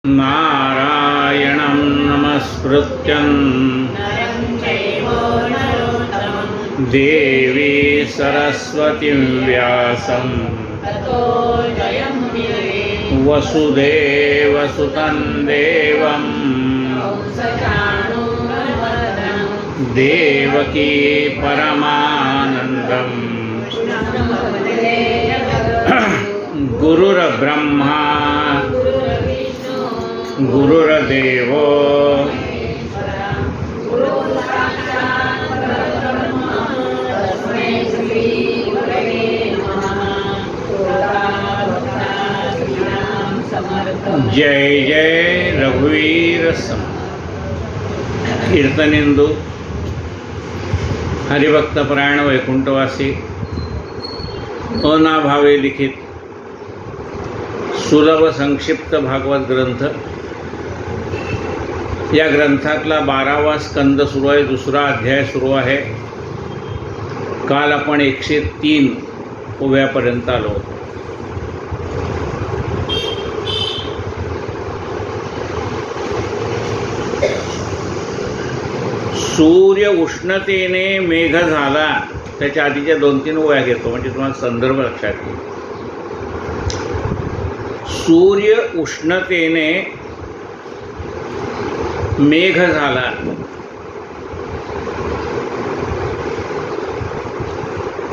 नारायणं नमस्कृत्यं देवी सरस्वतीं व्यासं वसुदेवसुतं देवं देवकी परमानन्दं गुरुर्ब्रह्मा गुरुर्देवो जय जय रघुवीर सम। कीर्तनेंदू हरिभक्तपरायण वैकुंठवासी अनाभावे लिखित सुलभ संक्षिप्त भागवत ग्रंथ, या ग्रंथातला 12वा स्कंद सुरू आहे, दुसरा अध्याय सुरू आहे। काल आपण 103 ओव्यापर्यंत आलो होतो। सूर्य उष्णतेने मेघ झाला, त्याच्या आधीच्या 2-3 ओव्या घेतो म्हणजे तुम्हाला संदर्भ लक्षात येईल। सूर्य उष्णतेने मेघ झाला,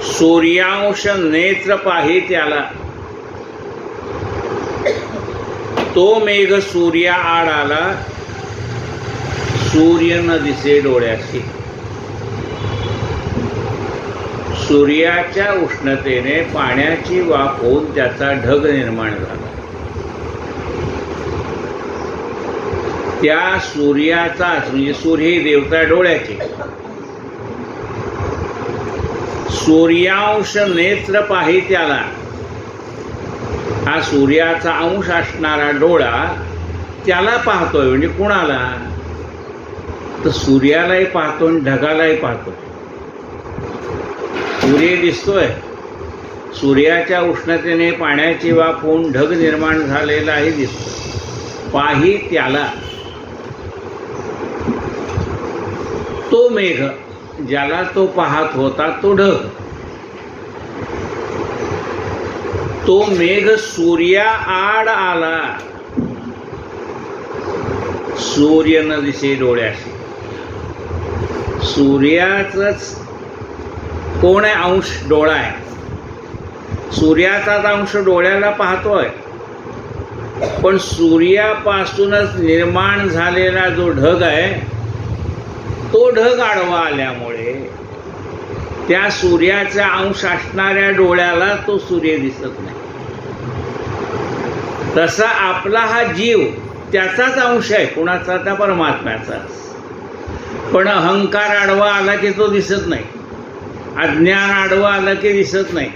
सूर्यांश नेत्र पाही त्याला, तो मेघ सूर्या आड आला, सूर्य न दिसे डोळ्याशी। सूर्याच्या उष्णतेने पाण्याची वाफ होऊन त्याचा ढग निर्माण झाला। त्या सूर्याचाच म्हणजे सूर्य ही देवता डोळ्याची, सूर्यांश नेत्र पाही त्याला, हा सूर्याचा अंश असणारा डोळा त्याला पाहतोय म्हणजे कुणाला, तर सूर्यालाही पाहतो आणि ढगालाही पाहतो। सूर्य दिसतोय, सूर्याच्या उष्णतेने पाण्याची वाफ होऊन ढग निर्माण झालेलाही दिसतो। पाही त्याला, तो मेघ ज्याला तो पाहत होता तो ढग, तो मेघ सूर्या आड आला, सूर्य न दिसे डोळ्याशी। सूर्याचंच कोण आहे? अंश डोळा आहे। सूर्याचाच अंश डोळ्याला पाहतोय, पण सूर्यापासूनच निर्माण झालेला जो ढग आहे तो ढग आडवा आल्यामुळे त्या सूर्याचा अंश असणाऱ्या डोळ्याला तो सूर्य दिसत नाही। तसा आपला हा जीव त्याचाच अंश आहे, कुणाचा? त्या परमात्म्याचाच। पण अहंकार आडवा आला की तो दिसत नाही, अज्ञान आडवा आला की दिसत नाही।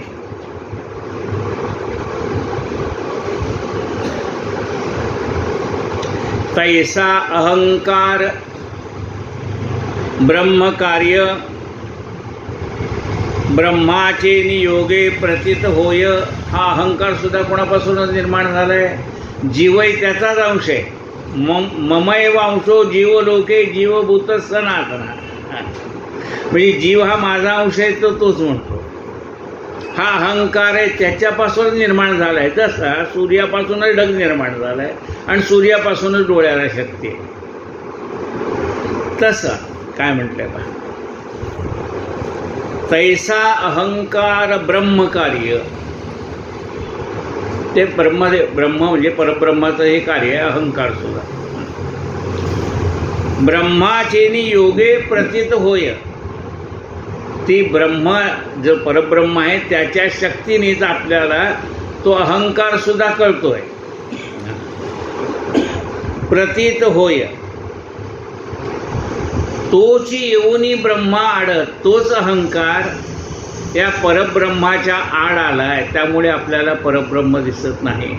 तैसा अहंकार ब्रह्मकार्य ब्रह्माचे नियोगे प्रतीत होय। हा अहंकार सुद्धा कोणापासूनच निर्माण झालाय? जीवही त्याचाच अंश आहे। ममैव अंशो जीवलोके जीवभूत सनातना, म्हणजे जीव हा माझा अंश आहे तो तोच म्हणतो। हा अहंकार आहे त्याच्यापासूनच निर्माण झाला आहे। तसा सूर्यापासूनच ढग निर्माण झाला आहे आणि सूर्यापासूनच डोळ्याला शक्ती आहे। तसं काय म्हटलंय पहा, तैसा अहंकार ब्रह्मकार्य, ते ब्रह्म म्हणजे परब्रह्माचं हे कार्य आहे अहंकार सुद्धा। ब्रह्माचे नियोगे प्रतीत होय, ती ब्रह्म जो परब्रह्म आहे त्याच्या शक्तीनेच आपल्याला तो अहंकार सुद्धा कळतोय। प्रतीत होय, तोच येऊनी ब्रह्मा आड, तोच अहंकार या परब्रह्माच्या आड आलाय, त्यामुळे आपल्याला परब्रह्म दिसत नाही।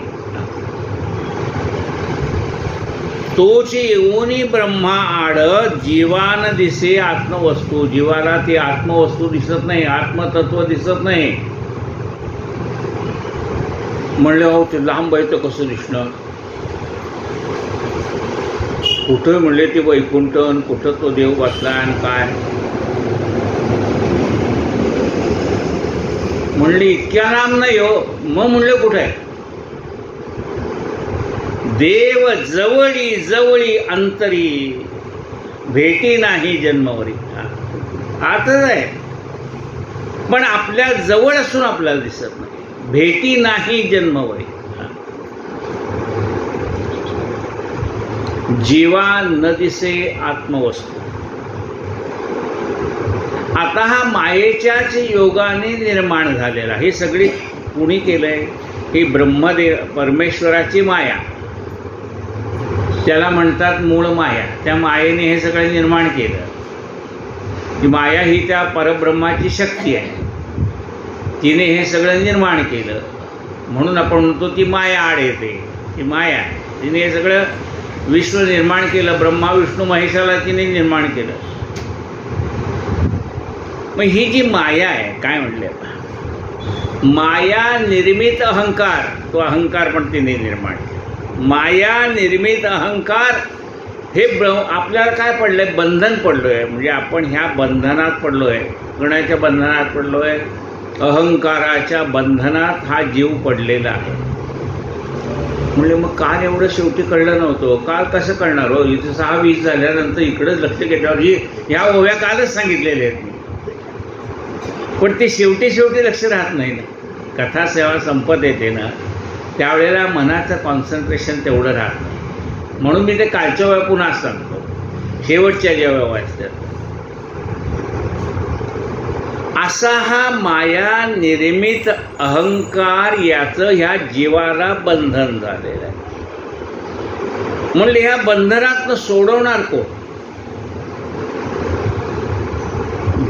तोच येऊनी ब्रह्मा आड, जीवान दिसे आत्मवस्तू, जीवाला ती आत्मवस्तू दिसत नाही, आत्मतत्व दिसत नाही। म्हणले हो ते लांब आहे तर कसं दिसणार? कुठं म्हणले ते वैकुंठ, कुठं तो देव बसला आणि काय म्हणले इतक्या लांब नाही हो. मग म्हणले कुठे आहे? देव जवळी जवळी अंतरी, भेटी नाही जन्मवरी. आताच आहे पण आपल्या जवळ असून आपल्याला दिसत नाही. भेटी नाही जन्मवरी. जीवा न दिसे आत्मवस्तू. आता हा मायेच्याच योगाने निर्माण झालेला. हे सगळी कुणी केलंय? ही ब्रह्मदेव परमेश्वराची माया, त्याला म्हणतात मूळ माया. त्या मायेने हे सगळं निर्माण केलं. ती माया ही त्या परब्रह्माची शक्ती आहे. तिने हे सगळं निर्माण केलं म्हणून आपण म्हणतो ती माया आड येते. ती माया आहे. तिने हे सगळं विश्व निर्माण केलं. ब्रह्मा विष्णू महेशाला तिने निर्माण केलं. मग ही जी माया आहे, काय म्हणले माया निर्मित अहंकार, तो अहंकार पण तिने निर्माण केला. माया निर्मित अहंकार हे आपल्याला काय पडलंय? बंधन पडलोय. म्हणजे आपण ह्या बंधनात पडलोय. कोणाच्या बंधनात पडलोय? अहंकाराच्या बंधनात हा जीव पडलेला आहे. म्हणजे मग काल एवढं शेवटी कळलं नव्हतं. काल कसं कळणार हो? इथं 6:20 झाल्यानंतर इकडंच लक्ष घेतल्यावर ह्या ओव्या कालच सांगितलेल्या आहेत मी. पण ते शेवटी लक्ष राहत नाही ना. कथा सेवा संपत येते ना, त्यावेळेला मनाचं कॉन्सन्ट्रेशन तेवढं राहत नाही. म्हणून मी ते कालच्या वेळा पुन्हा सांगतो, शेवटच्या ज्या वेळा वाचतात. असा हा माया निर्मित अहंकार, याचं ह्या जीवाला बंधन झालेलं आहे. म्हणले ह्या बंधनातनं सोडवणार कोण?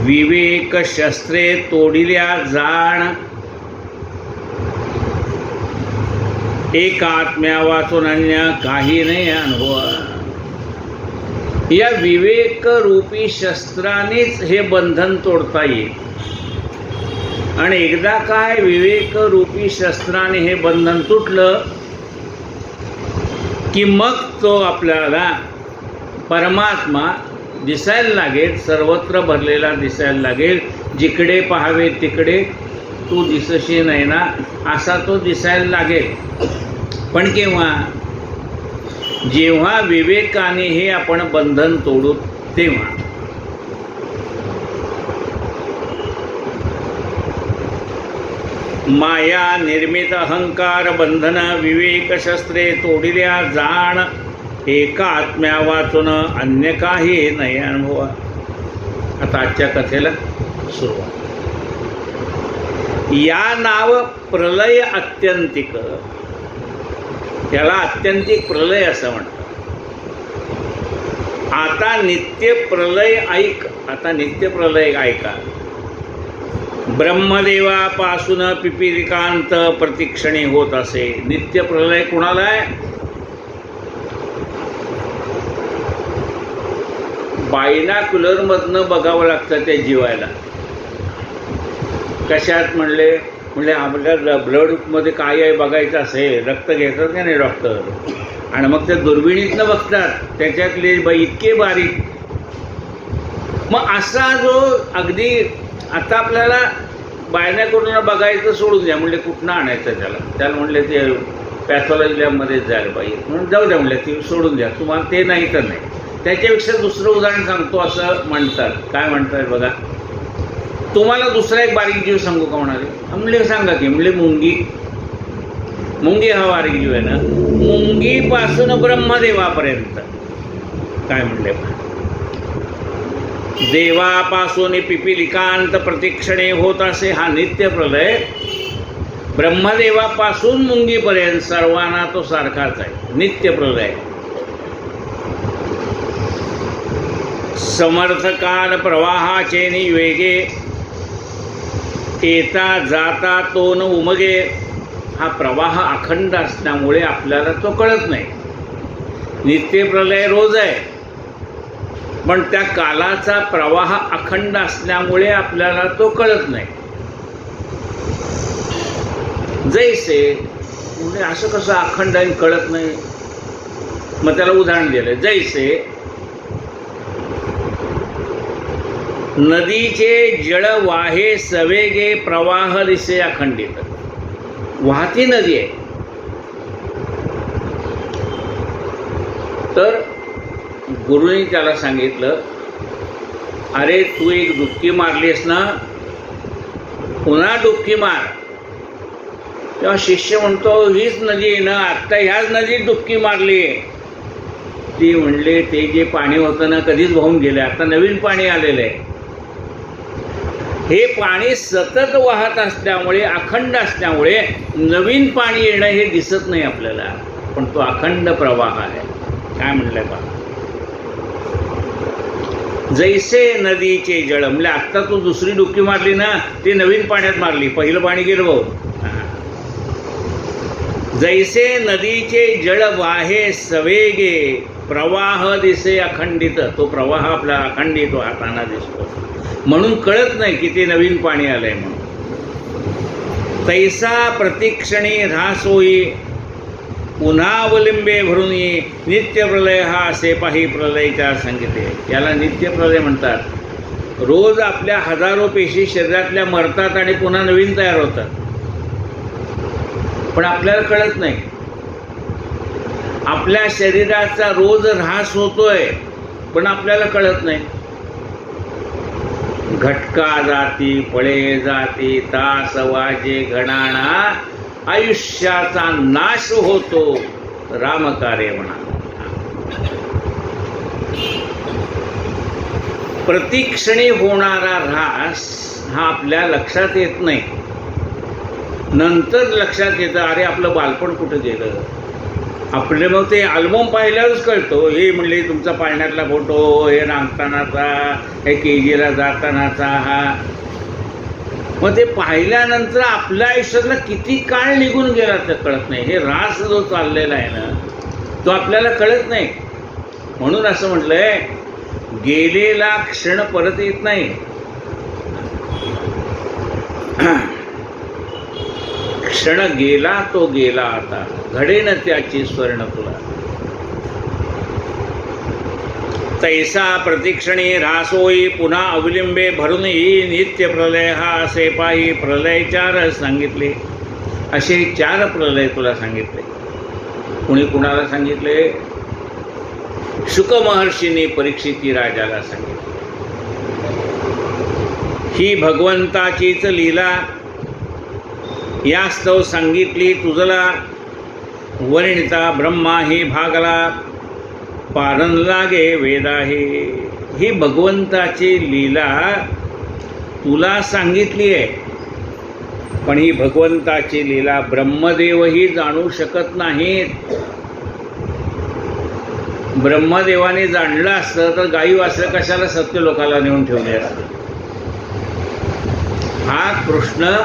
विवेक शस्त्रे तोडिल्या जाण, एकात्म्या वाचून अन्य काही नाही अनुभव. या विवेक रूपी शस्त्रानेच हे बंधन तोडता येईल. आणि एकदा काय विवेक रूपी शस्त्राने हे बंधन तुटलं की मग तो आपल्याला परमात्मा दिसायला लागेल. सर्वत्र भरलेला दिसायला लागेल. जिकडे पाहावे तिकडे तू दिसशी नाही ना, असा तो दिसायला लागेल. पण केव्हा? जेव्हा विवेकाने हे आपण बंधन तोडू तेव्हा. माया निर्मित अहंकार बंधन, विवेक शस्त्रे तोडिल्या जाण, एका आत्म्या वाचून अन्य काही नाही अनुभवा. आता आजच्या कथेला सुरुवात. या नाव प्रलय आत्यंतिक. त्याला आत्यंतिक प्रलय असं म्हणतात. आता नित्य प्रलय ऐक. आता नित्य प्रलय ऐका. ब्रह्मदेवापासून पिपीलिकांत प्रतिक्षणी होत असे. नित्य प्रलय कुणाला आहे? बायनाक्युलरमधनं बघावं लागतं त्या जीवाला. कशात म्हणले आपल्या ब्लडमध्ये काय आहे बघायचं असेल, रक्त घेतात का नाही डॉक्टर, आणि मग त्या दुर्बिणीतनं बघतात. त्याच्यातले इतके बारीक. मग असा जो अगदी आता आपल्याला बायनाक्युलरनं बघायचं सोडून द्या म्हणले, कुठनं आणायचं त्याला म्हणले ते पॅथॉलॉजी लॅबमध्येच जायला पाहिजे. म्हणून जाऊ द्या म्हणले, ती सोडून द्या. तुम्हाला ते नाही तर नाही. त्याच्यापेक्षा दुसरं उदाहरण सांगतो असं म्हणतात. काय म्हणतात बघा. तुम्हाला दुसरा एक बारीक जीव सांगू का म्हणाले? म्हणले सांगा की. म्हणले मुंगी हा बारीक जीव आहे ना. मुंगीपासून ब्रह्मदेवापर्यंत. काय म्हणले? देवापासून पिपीलिकांत प्रतिक्षणे होत असे हा नित्य प्रलय. ब्रह्मदेवापासून मुंगीपर्यंत सर्वांना तो सारखाच आहे. नित्य प्रलय. समर्थकाल प्रवाहाचे वेगे, येता जाता तो न उमगे. हा प्रवाह अखंड असल्यामुळे आपल्याला तो कळत नाही. नित्य प्रलय रोज आहे, पण त्या कालाचा प्रवाह अखंड असल्यामुळे आपल्याला तो कळत नाही. जैसे म्हणजे असं कसं अखंड आहे कळत नाही? मग त्याला उदाहरण दिलं, जैसे नदीचे जळ वाहे सवेगे प्रवाह दिसे अखंडित. वाहती नदी आहे, तर गुरुनी त्याला सांगितलं, अरे तू एक डुबकी मारलीस ना, पुन्हा डुबकी मार. तेव्हा शिष्य म्हणतो, हीच नदी आहे ना, आत्ता ह्याच नदीत डुबकी मारली. ती म्हणले, ते जे पाणी होतं ना कधीच वाहून गेले, आता नवीन पाणी आलेलं आहे. हे पाणी सतत वाहत असल्यामुळे, अखंड असल्यामुळे नवीन पाणी येणं हे दिसत नाही आपल्याला, पण तो अखंड प्रवाह आहे. काय म्हणलंय बा, जैसे नदीचे जळ, म्हणजे आत्ता तू दुसरी डुबकी मारली ना, ती नवीन पाण्यात मारली, पहिलं पाणी गेलं भाऊ. जैसे नदीचे जळ वाहे सवेगे प्रवाह दिसे अखंडित, तो प्रवाह आपला अखंडित वाहताना दिसतो, म्हणून कळत नाही की ते नवीन पाणी आलंय म्हणून. तैसा प्रतिक्षणी ऱ्हास होई पुन्हा अवलिंबे भरून ये, नित्य प्रलय हा असे पाही प्रलयच्या संगीते. याला नित्य प्रलय म्हणतात. रोज आपल्या हजारो पेशी शरीरातल्या मरतात आणि पुन्हा नवीन तयार होतात, पण आपल्याला कळत नाही. आपल्या शरीराचा रोज ऱ्हास होतोय, पण आपल्याला कळत नाही. घटका जाती, फळे जाती, तास वाजे घणाणा, आयुष्याचा नाश होतो रामकार्य म्हणा. प्रतिक्षणी होणारा ऱ्हास हा आपल्या लक्षात येत नाही, नंतर लक्षात येतं, अरे आपलं बालपण कुठं गेलं. आपले मग ते अल्बम पाहिल्यावरच कळतो, हे म्हणले तुमचा पाळण्यातला फोटो, हे नाचतानाचा, हे केजीला जातानाचा हा. मग ते पाहिल्यानंतर आपल्या आयुष्यातला किती काळ निघून गेला ते कळत नाही. हे ऱ्हास जो चाललेला आहे ना, तो आपल्याला कळत नाही. म्हणून असं म्हटलंय, गेलेला क्षण परत येत नाही. क्षण गेला तो गेला, आता घडे न त्याची स्वर्ण तुला. तैसा प्रतिक्षणी ऱ्हास होई पुन्हा अवलिंबे भरून येई, नित्य प्रलय हा असे पाही प्रलय चार सांगितले. असे 4 प्रलय तुला सांगितले. कुणी कुणाला सांगितले? शुक महर्षींनी परीक्षिती राजाला सांगितले. ही भगवंताचीच लीला यास्तव सांगितली तुझला, वर्णिता ब्रह्मा ही भागला, पारण लागे वेदा ही भगवंताची लीला तुला सांगितली आहे, पण ही भगवंताची लीला ब्रह्मदेवही जाणू शकत नाहीत. ब्रह्मदेवाने जाणलं असतं तर गाई वासरं कशाला सत्य लोकाला नेऊन ठेवले असते. हा कृष्ण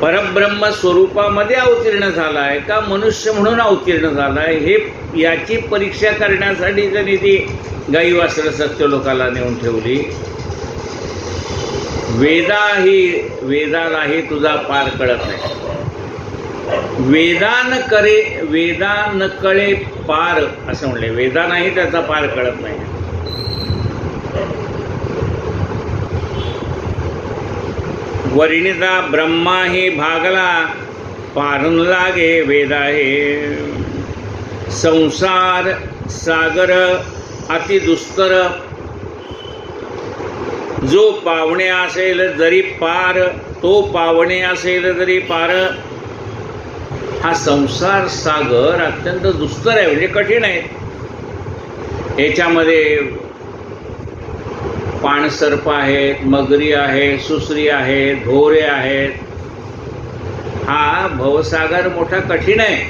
परब्रह्म स्वरूपामध्ये अवतीर्ण झालाय का मनुष्य म्हणून अवतीर्ण झालाय, हे याची परीक्षा करण्यासाठी त्यांनी ती गाई वासरं सत्य लोकाला नेऊन ठेवली. वेदालाही तुझा पार कळत नाही. वेदा न कळे पार असं म्हणले. वेदानाही त्याचा पार कळत नाही. वर्णिता ब्रह्मा ही भागला, पारून लागे वेदा हे. संसार सागर अति दुस्तर, जो पावणे असेल जरी पार, तो पावणे असेल जरी पार. हा संसार सागर अत्यंत दुस्तर आहे, म्हणजे कठीण आहे. याच्यामध्ये पाणसर्प आहेत, मगरी आहेत, सुसरी आहेत, ढोरे आहेत. हा भवसागर मोठा कठीण आहे,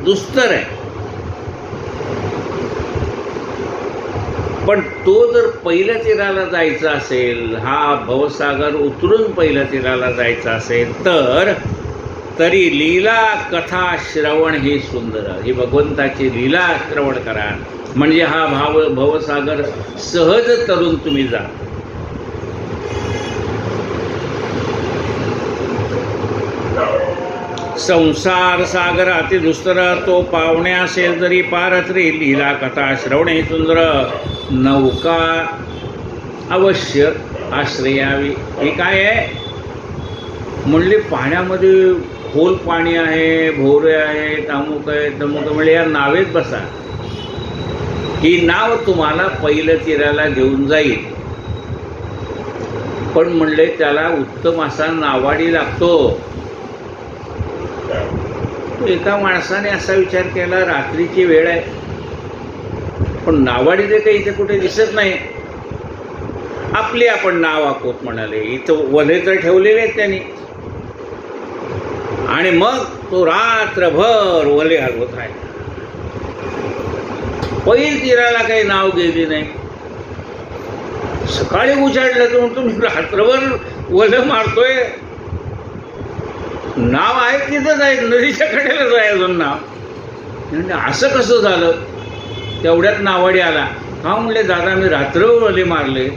दुस्तर आहे. पण तो जर पहिल्या तीराला जायचा असेल, हा भवसागर उतरून पहिल्या तीराला जायचा असेल, तर तरी लीला कथा श्रवण ही सुंदर. ही भगवंताची लीला श्रवण करा, म्हणजे हा भवसागर सहज तरून तुम्ही जा. संसार सागर अति दुस्तर तो पावण्या शेजारी पारच रे लीला कथा श्रवणे सुंदर नौका अवश्य आश्रयावी. हे काय आहे म्हणले पाण्यामध्ये खोल पाणी आहे, भोवरे आहे, तामुक आहे, तमुक म्हणजे या नावेत बसा. ही नाव तुम्हाला पहिलं तीराला घेऊन जाईल. पण म्हणले त्याला उत्तम असा नावाडी लागतो. एका माणसाने असा विचार केला, रात्रीची वेळ आहे पण नावाडी ते काही इथे कुठे दिसत नाही. आपली आपण नाव आखोत म्हणाले. इथं वले तर ठेवलेले आहेत त्यांनी. आणि मग तो रात्रभर वले हलवत आहे. पहिल तीराला काही नाव गेली नाही. सकाळी उजाडलं तर म्हणतो मी रात्रभर वलं मारतोय. नाव आहे तिथंच आहे, नदीच्या कडेलाच आहे अजून नाव. म्हणजे असं कसं झालं? तेवढ्यात नावाडी आला. हा म्हणले दादा मी रात्रभर वले मारले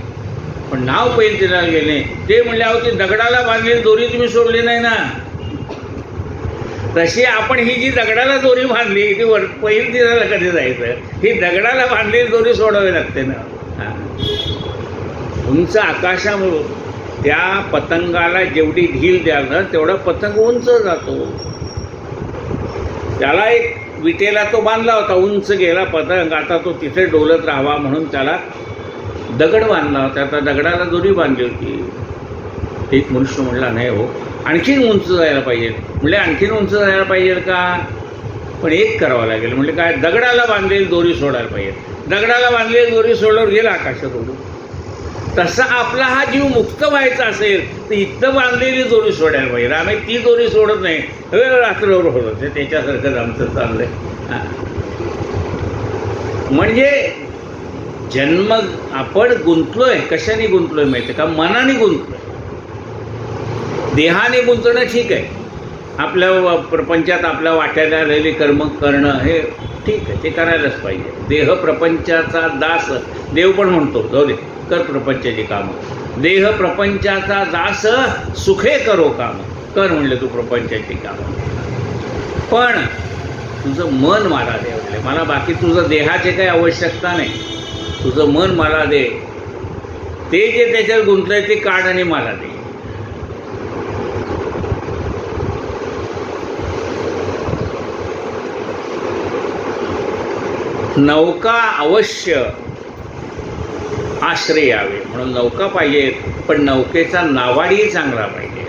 पण नाव पहिल तीराला गेले. ते म्हणले अहो ती दगडाला बांधलेली दोरी तुम्ही सोडली नाही ना. तशी आपण ही जी दगडाला दोरी बांधली ती पहिल तीराला कधी जायचं? ही दगडाला बांधलेली दोरी सोडावी लागते ना. उंच आकाशामुळं त्या पतंगाला जेवढी ढील द्याल ना तेवढा पतंग उंच जातो. त्याला एक विटेला तो बांधला होता, उंच गेला पतंग. आता तो तिथे डोलत राहावा म्हणून त्याला दगड बांधला होता. त्या दगडाला दोरी बांधली होती. एक मनुष्य म्हणला नाही हो आणखीन उंच जायला पाहिजे. म्हणजे आणखीन उंच जायला पाहिजे का? पण एक करावं लागेल. म्हणजे काय? दगडाला बांधलेली दोरी सोडायला पाहिजे. दगडाला बांधलेली दोरी सोडल्यावर गेला आकाशात उडून. तसा आपला हा जीव मुक्त व्हायचा असेल तर इथं बांधलेली दोरी सोडायला पाहिजे. आम्ही ती दोरी सोडत नाही. रात्रभर होत ते त्याच्यासारखंच आमचं चाललंय. म्हणजे जन्म आपण गुंतलोय. कशाने गुंतलोय माहिती का? मनाने गुंतलोय. देहाने गुंतणं ठीक आहे. आपल्या प्रपंचात आपल्या वाट्याला आलेली कर्म करणं हे ठीक आहे, ते करायलाच पाहिजे. देह प्रपंचाचा दास देव पण म्हणतो जाऊ दे कर प्रपंचाची कामं. देह प्रपंचाचा दास सुखे करो काम. कर म्हणले तू प्रपंचाची कामं. पण तुझं मन मला दे म्हणले. मला बाकी तुझं देहाचे काही आवश्यकता नाही. तुझं मन मला दे. ते जे त्याच्यात गुंतलंय ते काढ आणि मला दे. नौका अवश्य आश्रय यावे म्हणून नौका पाहिजे. पण नौकेचा नावाडीही चांगला पाहिजे.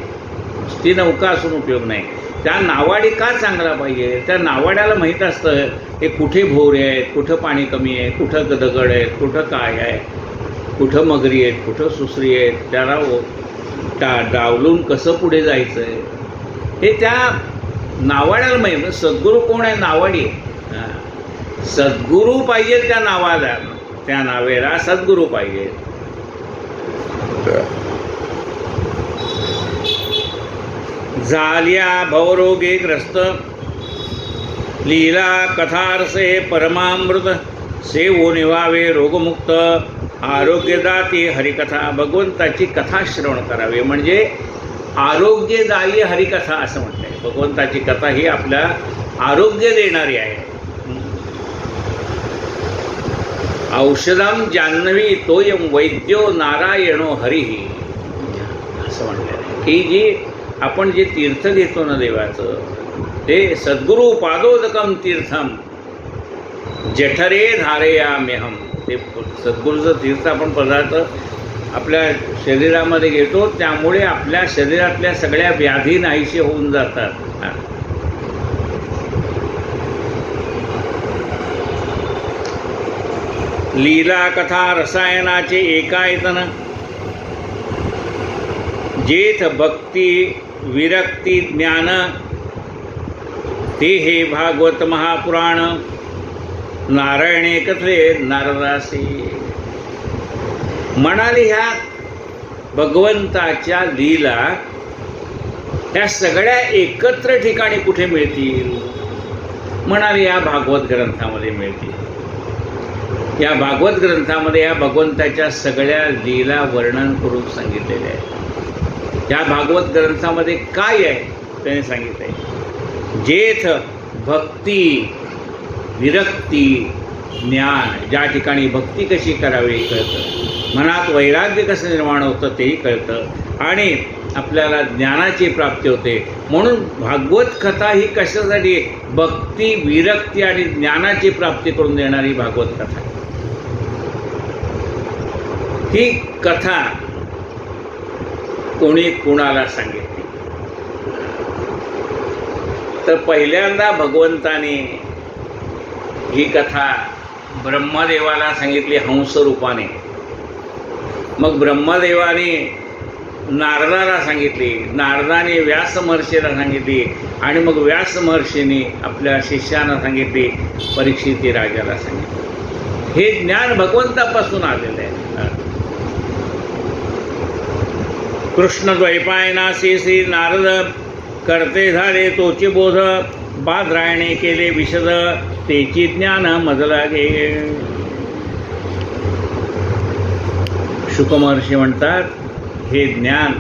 ती नौका असून उपयोग नाही. त्या नावाडी का चांगला पाहिजे? त्या नावाड्याला माहीत असतं हे कुठे भोवरे आहेत, कुठं पाणी कमी आहे, कुठं दगड आहेत, कुठं काय आहे, कुठं मगरी आहेत, कुठं सुसरी आहेत. त्याला डावलून कसं पुढे जायचं आहे हे त्या नावाड्याला माहीत. सद्गुरू कोण आहे? नावाडी. सद्गुरू पाहिजे त्या नावाला. त्या नावेला सद्गुरू पाहिजे. झाल्या भवरोगे ग्रस्त लीला कथारसे परमामृत सेवो निवावे रोगमुक्त आरोग्यदाती हरिकथा. भगवंताची कथा श्रवण करावे म्हणजे आरोग्यदायी हरिकथा असं म्हणते. भगवंताची कथा ही आपल्या आरोग्य देणारी आहे. औषधम जान्हवी तोयम वैद्यो नारायणो हरिही असं म्हटलं आहे की जी आपण जे तीर्थ घेतो ना देवाचं ते सद्गुरू पादोदकम तीर्थम जठरे धारेयाम्यहम. ते सद्गुरूचं तीर्थ आपण पदार्थ आपल्या शरीरामध्ये घेतो त्यामुळे आपल्या शरीरातल्या सगळ्या व्याधी नाहीसे होऊन जातात. लीला कथा रसायनाचे एकायतन जेथ भक्ती विरक्ती ज्ञान ते हे भागवत महापुराण नारायणे कथले नारदासी. म्हणाले ह्या भगवंताच्या लीला ह्या सगळ्या एकत्र ठिकाणी कुठे मिळतील? म्हणाले या भागवत ग्रंथामध्ये मिळतील. या भागवत ग्रंथामध्ये या भगवंताच्या सगळ्या लीला वर्णन करून सांगितलेले आहे. या भागवत ग्रंथामध्ये काय आहे त्याने सांगितलंय. जेथ भक्ती विरक्ती ज्ञान, ज्या ठिकाणी भक्ती कशी करावी कळतं, मनात वैराग्य कसं निर्माण होतं तेही कळतं आणि आपल्याला ज्ञानाची प्राप्ती होते. म्हणून भागवत कथा ही कशासाठी? भक्ती विरक्ती आणि ज्ञानाची प्राप्ती करून देणारी भागवत कथा. ही कथा कोणी कुणाला सांगितली? तर पहिल्यांदा भगवंताने ही कथा ब्रह्मदेवाला सांगितली हंस रूपाने. मग ब्रह्मदेवाने नारदाला सांगितली, नारदाने व्यास महर्षीला सांगितली आणि मग व्यास महर्षीने आपल्या शिष्यांना सांगितली, परीक्षित राजाला सांगितली. हे ज्ञान भगवंतापासून आलेलं आहे. कृष्ण द्वैपायनासी श्री नारद करते झाले तोची बोध, बादरायणे केले विशद तेची ज्ञान मजला गे. शुक महर्षी म्हणतात, हे ज्ञान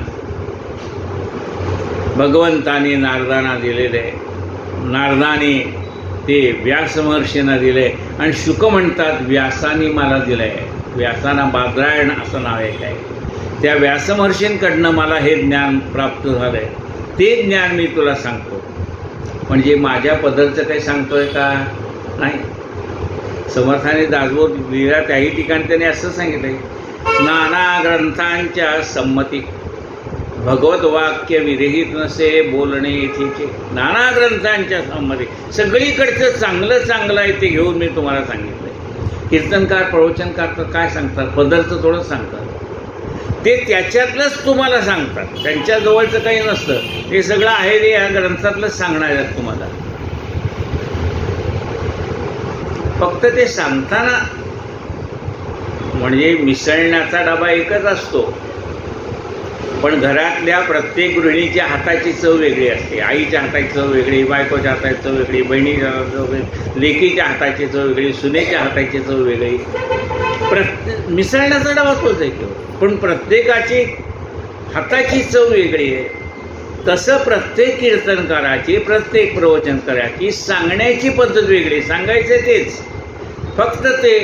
भगवंताने नारदांना दिलेले आहे. नारदाने ते व्यास महर्षींना दिले आणि शुक म्हणतात व्यासाने मला दिलं आहे. व्यासांना बादरायण असं नाव आहे काय, त्या व्यास महर्षींकडनं मला हे ज्ञान प्राप्त झालं आहे. ते ज्ञान मी तुला सांगतो. म्हणजे माझ्या पदरचं काही सांगतोय का? नाही. समर्थाने दासबोध लिहिला त्याही ठिकाणी त्याने असं सांगितलंय, नाना ग्रंथांच्या संमती भगवत वाक्य विरहित नसे बोलणे येथेचे. नाना ग्रंथांच्या संमती, सगळीकडचं चांगलं चांगलं आहे ते घेऊन मी तुम्हाला सांगितलंय. कीर्तनकार प्रवचनकार तर काय सांगतात? पदरचं थोडंच सांगतात. ते त्याच्यातलंच तुम्हाला सांगतात, त्यांच्या जवळचं काही नसतं. हे सगळं आहे ते या ग्रंथातलंच सांगणार आहेत तुम्हाला. फक्त ते सांगताना म्हणजे मिसळण्याचा डबा एकच असतो, पण घरातल्या प्रत्येक गृहिणीच्या हाताची चव वेगळी असते. आईच्या हाताची चव वेगळी, बायकोच्या हाताची चव वेगळी, बहिणीच्या हाताची चव वेगळी, लेकीच्या हाताची चव वेगळी, सुनेच्या हाताची चव वेगळी. मिसळण्याचा डबा तोच आहे किंवा, पण प्रत्येकाची हाताची चव वेगळी आहे. तसं प्रत्येक कीर्तनकाराची, प्रत्येक प्रवचनकाराची सांगण्याची पद्धत वेगळी. सांगायचं तेच, फक्त ते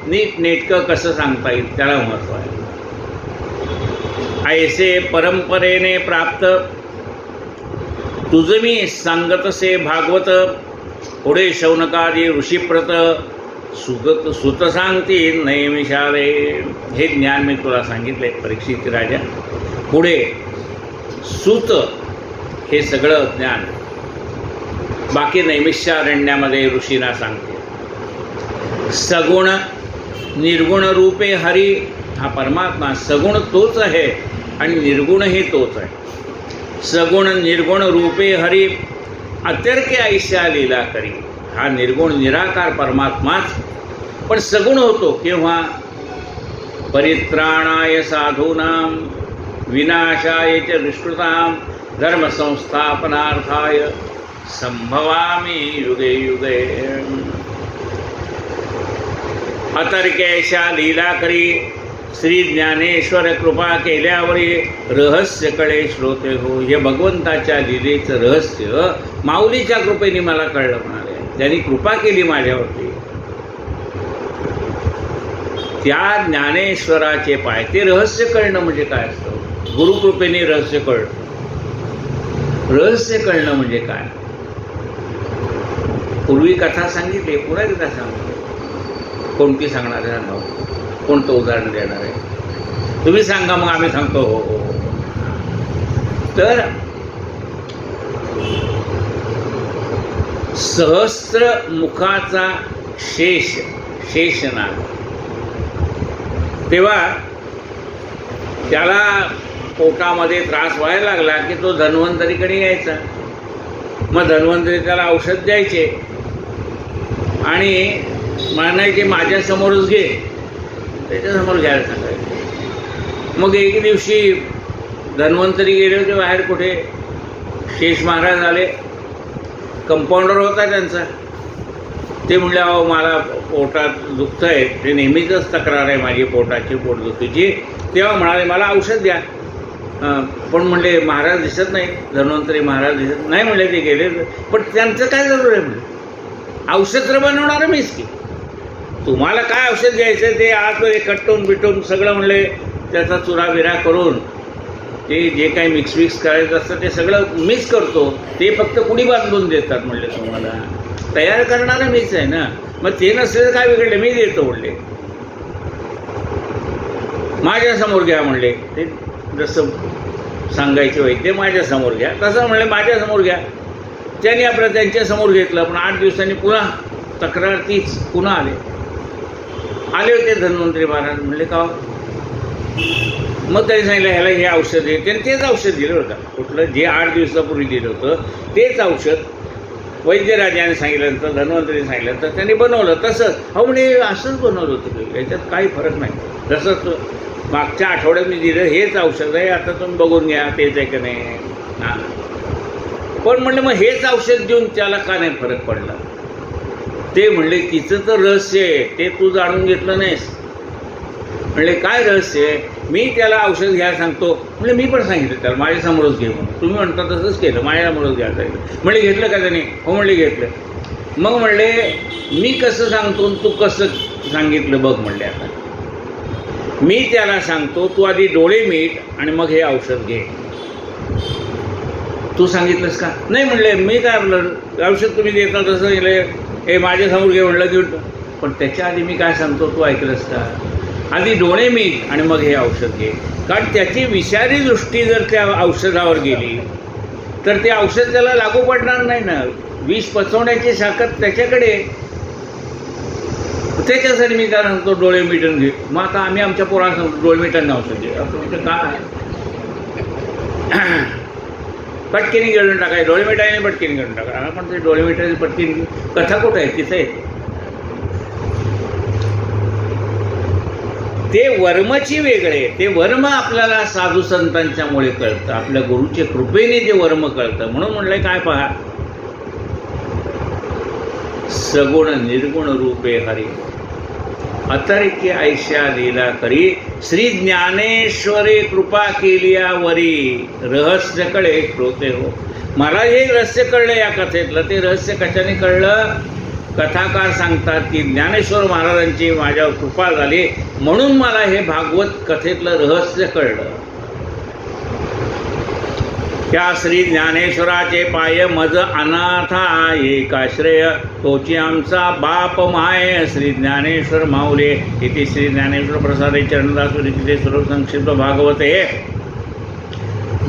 नीट नेटकं कसं सांगता येईल त्याला महत्त्व आहे. ऐसे परंपरेने प्राप्त तुझ मी सांगतसे भागवत, पुढे शौनकादी ऋषीप्रत सुत सांगतील नैमिषाले. हे ज्ञान मी तुला सांगितलंय परीक्षित राजा. पुढे सुत हे सगळं ज्ञान बाकी नैमिषारण्यामध्ये ऋषींना सांगते. सगुण निर्गुण रूपे हरी, हा परमात्मा सगुण तोच आहे आणि निर्गुणही तोच आहे. सगुण निर्गुण रूपे हरी, अत्यर्के ऐशा लीला करी. हा निर्गुण निराकार परमात्माच पण सगुण होतो केव्हा? परित्राणाय साधूनां विनाशाय च दुष्कृतां धर्मसंस्थापनार्थाय संभवामि युगे युगे. अतर्क्याशा लीला करी, श्री ज्ञानेश्वर कृपा केल्यावरी रहस्य कळे श्रोते हो. हे भगवंताच्या लीलेचं रहस्य माऊलीच्या कृपेने मला कळलं म्हणाले. त्यांनी कृपा केली माझ्यावरती. त्या ज्ञानेश्वराचे पाय, ते रहस्य कळणं म्हणजे काय असतं? गुरुकृपेने रहस्य कळणं. रहस्य कळणं म्हणजे काय? पूर्वी कथा सांगितली, पुन्हा कथा सांगतो. कोणती सांगणार आहे? सांगा, कोणतं उदाहरण देणार आहे? तुम्ही सांगा, मग आम्ही सांगतो. हो हो. तर सहस्त्र मुखाचा शेषनाग, तेव्हा त्याला पोटामध्ये त्रास व्हायला लागला की तो धन्वंतरीकडे यायचा. मग धन्वंतरी त्याला औषध द्यायचे आणि म्हणायचे माझ्यासमोरच घे, त्याच्यासमोर घ्यायला सांगायचे. मग एक दिवशी धन्वंतरी गेले होते बाहेर कुठे, शेष महाराज आले. कंपाऊंडर होता त्यांचा. ते म्हणले, अहो मला पोटात दुखतं आहे, ते नेहमीच तक्रार आहे माझी पोटाची, पोटदुखीची. तेव्हा म्हणाले मला औषध द्या. पण म्हणले महाराज दिसत नाही, धन्वंतरी महाराज दिसत नाही म्हणले, ते गेले. पण त्यांचं काय जरूर आहे म्हणले, औषध तर बनवणारं मीच की, तुम्हाला काय औषध द्यायचं ते आज कट्टून बिटून सगळं म्हणले त्याचा चुराबिरा करून ते जे काही मिक्स करायचं असतं ते सगळं मिक्स करतो, ते फक्त पुडी बांधून देतात म्हणले, तुम्हाला तयार करणारं मीच आहे ना, मग ते नसलं काय बिघडले, मी देतो म्हणले, माझ्यासमोर घ्या म्हणले, ते जसं सांगायचे वैद्य माझ्यासमोर घ्या तसं म्हणले माझ्यासमोर घ्या. त्यांनी आपलं त्यांच्यासमोर घेतलं. पण 8 दिवसांनी पुन्हा तक्रार तीच, पुन्हा आले होते धन्वंतरी महाराज. म्हणले का? मग त्यांनी सांगितलं ह्याला हे औषध आहे. त्यांनी तेच औषध दिलं होतं, कुठलं जे 8 दिवसापूर्वी दिलं होतं तेच औषध वैद्यराजाने सांगितल्यानंतर, धन्वंतरीने सांगितल्यानंतर त्यांनी बनवलं तसंच. अहो म्हणजे असंच बनवलं होतं, याच्यात काही फरक नाही. तसंच मागच्या आठवड्यात मी दिलं हेच औषध आहे, आता तुम्ही बघून घ्या तेच आहे का नाही. हां, पण म्हणलं मग हेच औषध देऊन त्याला का नाही फरक पडला? ते म्हणले तिचं तर रहस्य आहे, ते तू जाणून घेतलं नाहीस. म्हणले काय रहस्य आहे? मी त्याला औषध घ्यायला सांगतो. म्हणजे मी पण सांगितलं त्याला माझ्यासमोरच घे म्हणून, तुम्ही म्हणता तसंच केलं, माझ्यासमोरच घ्यायला सांगितलं. म्हणले घेतलं का त्याने? हो म्हणले घेतलं. मग म्हणले मी कसं सांगतो तू कसं सांगितलं बघ म्हणले. आता मी त्याला सांगतो तू आधी डोळे मीट आणि मग हे औषध घे. तू सांगितलंस का? नाही म्हणले, मी काय म्हणलं औषध तुम्ही देता तसं हे माझ्यासमोर घे म्हणलं घेऊन. पण त्याच्या आधी मी काय सांगतो तू ऐकलंस का? आधी डोळे मीट आणि मग हे औषध घे. कारण त्याची विषारी दृष्टी जर त्या औषधावर गेली तर ते औषध त्याला लागू पडणार नाही ना. विष पचवण्याची ताकद त्याच्याकडे. त्याच्यासाठी मी काय सांगतो डोळे मिटून घे. मग आता आम्ही आमच्या पोरांना सांगतो डोळे मिटांना औषध घे. आपण काय पटकीने गिळून टाकाय, डोळे मिठाने पटकीने गिळून टाका. आपण ते डोळे मिठाने पटकीने कथा कुठं आहे तिथे आहे. ते वर्मची वेगळे. ते वर्म आपल्याला साधू संतांच्यामुळे कळतं, आपल्या गुरुच्या कृपेने ते वर्म कळतं. म्हणून म्हणलंय काय पहा, सगुण निर्गुण रूपे हरी अतर्क्य ऐशा लीला करी. श्री ज्ञानेश्वरे कृपा केलिया वरी रहस्य कळे श्रोते हो. मला हे रहस्य कळलं या कथेतलं. ते रहस्य कशाने कळलं? कथाकार सांगतात की ज्ञानेश्वर महाराजांची माझ्यावर कृपा झाली म्हणून मला हे भागवत कथेतलं रहस्य कळलं. त्या श्री ज्ञानेश्वराचे पाय मज अनाथा एकाश्रय तोची आमचा बाप माय. श्री ज्ञानेश्वर माऊले इथे श्री ज्ञानेश्वर प्रसादे चरणदासुरी तिथे सर्व संक्षिप्त भागवते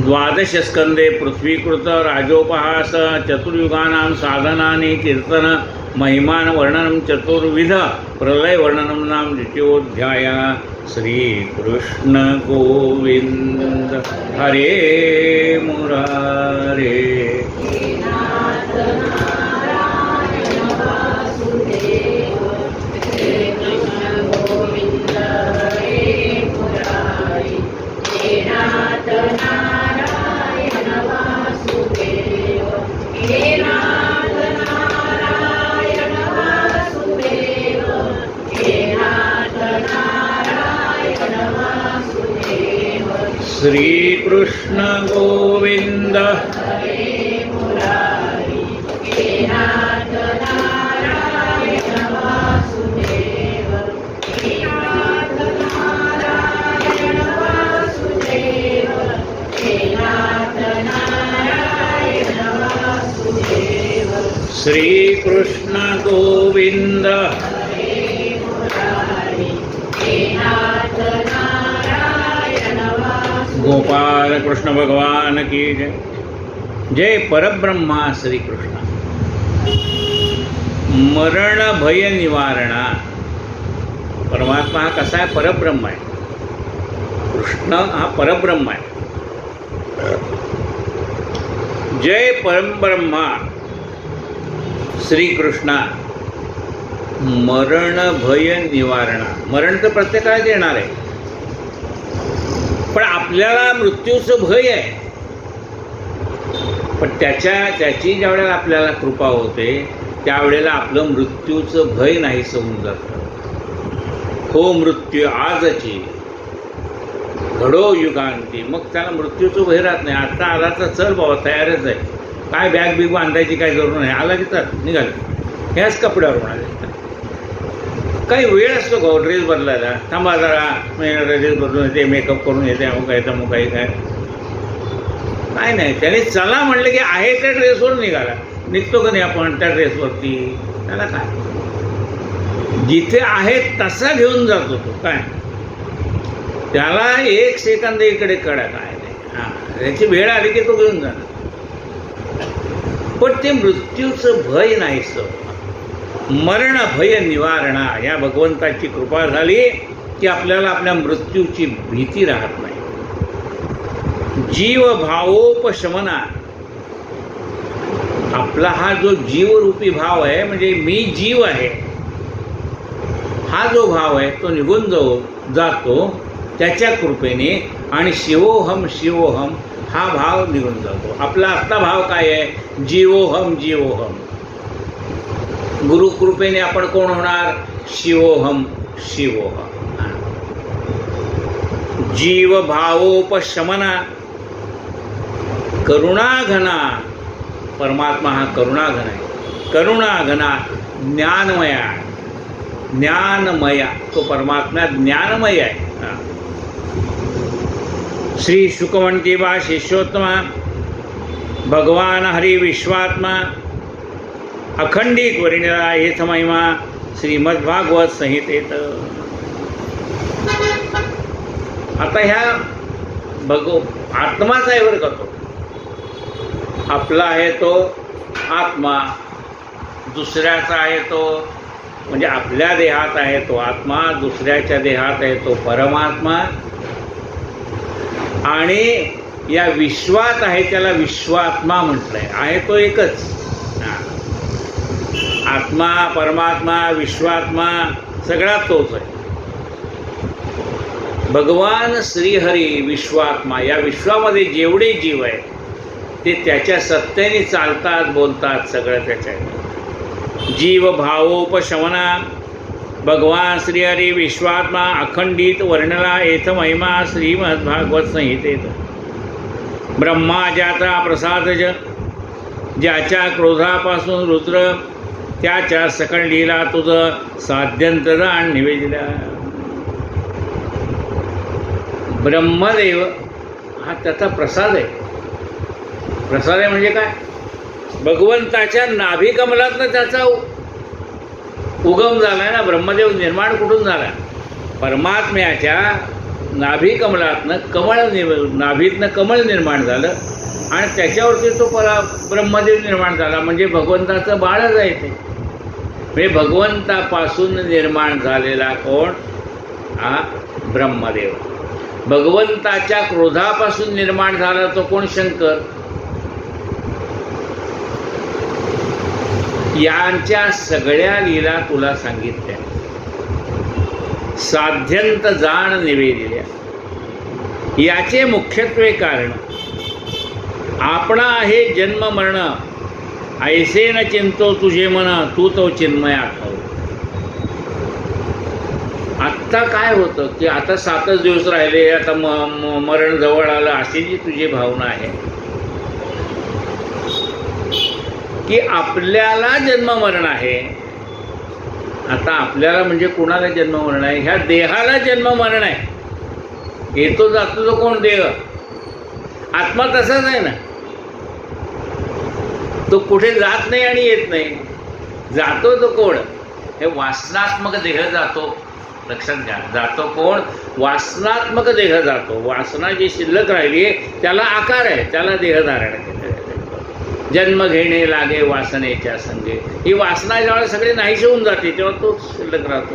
12 स्कंदे पृथ्वीकृत राजोपहास चतुर्युगानां साधनानि कीर्तन महिमान वर्णनम चतुर्विध प्रलय वर्णनम नाम द्वितीयोध्याय. श्री कृष्ण गोविंद हरे मुरारे. श्री कृष्ण गोविंद श्री कृष्ण गोविंद गोपाल कृष्ण भगवान की जय. जय परब्रह्मा श्री कृष्ण. मरण भय निवारणा. परमात्मा हा कसा आहे? परब्रह्म आहे. कृष्ण हा परब्रह्म आहे. जय परब्रह्मा श्री कृष्णा. मरण भय निवारणा. मरण तर प्रत्येकाला येणार आहे, पण आपल्याला मृत्यूचं भय आहे. पण त्याची ज्या वेळेला आपल्याला कृपा होते त्यावेळेला आपलं मृत्यूचं भय नाहीसं होऊन जातं. हो मृत्यू आजची घडो युगांती, मग त्याला मृत्यूचं भय राहत नाही. आता आला तर चल बाबा, तयारच आहे, काय बॅग बिग बांधायची काय जरूर नाही, आला की तर निघाल, ह्याच कपड्यावर म्हणाले. काही वेळ असतो का ड्रेस बदलायला, थांबा जरा ड्रेस बदलून येते, मेकअप करून येते, अमुक काय तमुक काही काय नाही. त्याने चला म्हटलं की आहे त्या ड्रेसवर निघाला, निघतो का नाही आपण त्या ड्रेसवरती, त्याला काय, जिथे आहे तसा घेऊन जातो तो, काय त्याला एक सेकंद इकडे कडा काय नाही. हां, त्याची वेळ आली की तो घेऊन जाणार. पण ते मृत्यूचं भय नाहीसं, मरण भय निवारणा, या भगवंताची कृपा झाली की आपल्याला आपल्या मृत्यूची भीती राहत नाही. जीव भावोपशमना, आपला हा जो जीवरूपी भाव आहे, म्हणजे मी जीव आहे, हा जो भाव आहे तो निघून जातो त्याच्या कृपेने, आणि शिवोहम शिवोहम हा भाव निघून जातो. आपला आत्ता भाव काय आहे, जीवोहम जीवोहम. गुरुकृपेने आपण कोण होणार, शिवोहम शिवोहम. जीव भावोपशमना, करुणाघना, परमात्मा हा करुणाघन आहे, करुणाघना ज्ञानमया, ज्ञानमया, तो परमात्मा ज्ञानमय आहे. श्री शुकवंती बा शिष्योत्तमा, भगवान हरी विश्वात्मा, अखंडित वरिणा हेथ महिमा, श्रीमद्भागवत संहितेत. आता ह्या आत्माच आहे बरं का, तो आपला आहे तो आत्मा, दुसऱ्याचा आहे तो, म्हणजे आपल्या देहात आहे तो आत्मा, दुसऱ्याच्या देहात आहे तो परमात्मा, आणि या विश्वात आहे त्याला विश्वात्मा म्हटलंय. आहे तो एकच, आत्मा परमात्मा विश्वात्मा सगळा तोच आहे. भगवान श्रीहरी विश्वात्मा, या विश्वामध्ये जेवढे जीव आहेत ते त्याच्या सत्तेने चालतात, बोलतात, सगळं त्याच्या. जीव भावोपशमना, भगवान श्रीहरी विश्वात्मा, अखंडित वर्णला येथ महिमा, श्रीमद्भागवत संहितेत. ब्रह्मा ज्याचा प्रसादज, ज्याच्या क्रोधापासून रुद्र, त्याच्या सकळ लीला तुझं साध्यंतदान निवेदिला. ब्रह्मदेव हा त्याचा प्रसाद आहे. प्रसाद आहे म्हणजे काय, भगवंताच्या नाभी कमलातनं त्याचा उगम झाला ना. ब्रह्मदेव निर्माण कुठून झाला, परमात्म्याच्या नाभी कमलातनं नाभीतनं कमळ निर्माण झालं, आणि त्याच्यावरती तो ब्रह्मदेव निर्माण झाला. म्हणजे भगवंताचं बाळच आहे ते. म्हणजे भगवंतापासून निर्माण झालेला कोण, हा ब्रह्मदेव. भगवंताच्या क्रोधापासून निर्माण झाला तो कोण, शंकर. यांच्या सगळ्या लीला तुला सांगितल्या, साध्यंत जाण निवेदिल्या. याचे मुख्यत्वे कारण आपणा आहे जन्म मरण, ऐसे न चिंतो तुझे मन, तू तो चिन्मय आठव. आत्ता काय होतं की आता 7च दिवस राहिले, आता मरण जवळ आलं, अशी जी तुझी भावना आहे की आपल्याला जन्म मरण आहे. आता आपल्याला म्हणजे कोणाला जन्म मरण आहे, ह्या देहाला जन्म मरण आहे. येतो जातो तो कोण, देह. आत्मा तसाच आहे ना, तो कुठे जात नाही आणि येत नाही. जातो तो कोण, हे वासनात्मक देह जातो. लक्षात घ्या, जातो कोण, वासनात्मक देह जातो. वासना जी शिल्लक राहिली त्याला आकार आहे, त्याला देह धारण केलं. जन्म घेणे लागे वासनेच्या संगे, ही वासना जेव्हा सगळे नाहीशी होऊन जाते तेव्हा तोच शिल्लक राहतो.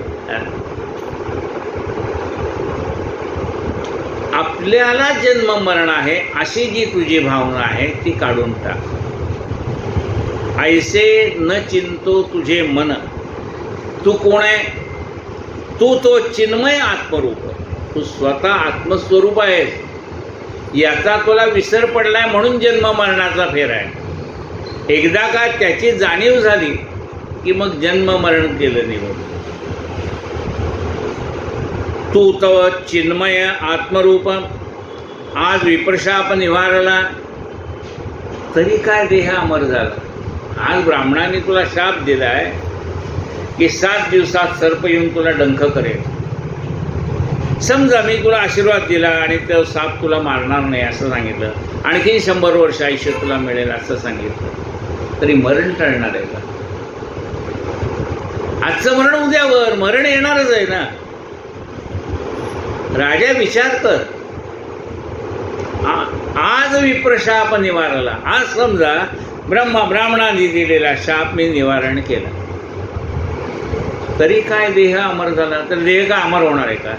आपल्याला जन्म मरण आहे अशी जी तुझी भावना आहे ती काढून टाक. ऐसे न चिंतो तुझे मन, तू कोण आहे, तू तो चिन्मय आत्मरूप, तू स्वतः आत्मस्वरूप आहेस. याचा तुला विसर पडलाय म्हणून जन्म मरणाचा फेर आहे. एकदा का त्याची जाणीव झाली की मग जन्म मरण केलं निघून. तू तव चिन्मय आत्मरूप आज विप्रशाप निवारला तरी काय देह अमर झाला. आज ब्राह्मणाने तुला शाप दिलाय की 7 दिवसात सर्प येऊन तुला डंख करेल. समजा मी तुला आशीर्वाद दिला आणि तो साप तुला मारणार नाही असं सांगितलं, आणखी 100 वर्ष आयुष्य तुला मिळेल असं सांगितलं, तरी मरण टळणार आहे का? आजचं मरण उद्यावर, मरण येणारच आहे ना. राजा विचार कर, आज विप्रशाप निवारला. आज समजा ब्राह्मणाने दिलेला शाप मी निवारण केला, तरी काय देह अमर झाला? तर देह का अमर होणार आहे का?